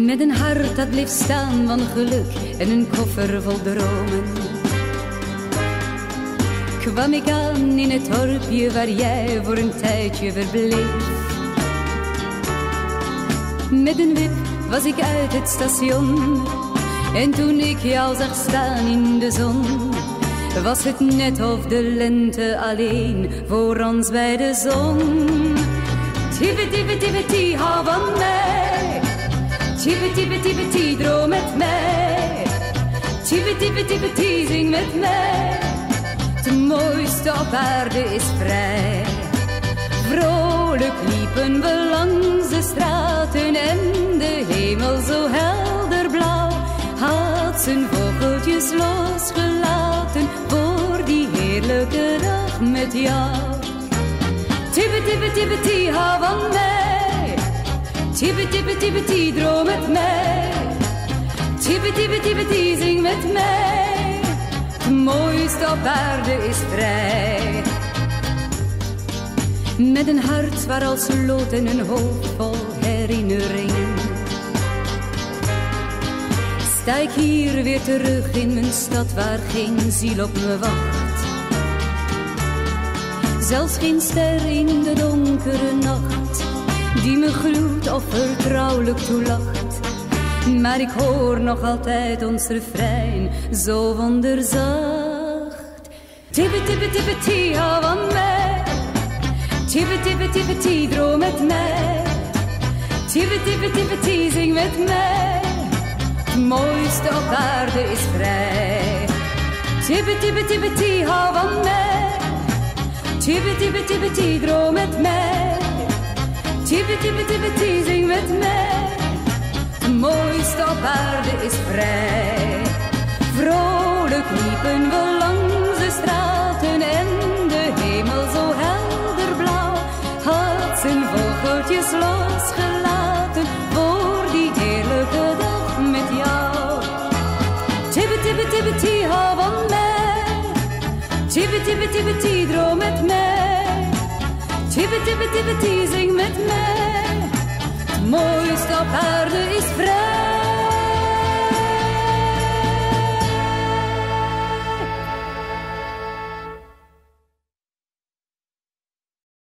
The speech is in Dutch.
Met een hart dat bleef staan van geluk en een koffer vol dromen, kwam ik aan in het dorpje waar jij voor een tijdje verbleef. Met een wip was ik uit het station en toen ik jou zag staan in de zon, was het net of de lente alleen voor ons bij de zon. Tibbeti, hou van mij. Tibbeti, droom met mij. Tibbeti, zing met mij. Het mooiste op aarde is vrij. Vrolijk liepen we langs de straten en de hemel zo helder blauw had zijn vogeltjes losgelaten voor die heerlijke dag met jou. Tibbeti, hou van mij. Tibbeti, droom met mij. Tibbeti, zing met mij. Het mooiste op aarde is vrij. Met een hart waar als lood en een hoofd vol herinneringen, sta ik hier weer terug in mijn stad waar geen ziel op me wacht. Zelfs geen ster in de donkere nacht die me gloedt of vertrouwelijk toelacht. Maar ik hoor nog altijd ons refrein zo wonderzacht. Tibbeti, hou van mij. Tibbeti, droom met mij. Tibbeti, zing met mij. Het mooiste op aarde is vrij. Tibbeti, hou van mij. Tibbeti, droom met mij. Tibbeti, zing met mij. Het mooiste op aarde is vrij. Vrolijk liepen we langs de straten en de hemel zo helder blauw had zijn vogeltjes losgelaten voor die heerlijke dag met jou. Tibbeti, hou van mij. Tibbeti, droom met mij. Tibbeti, zing met mij.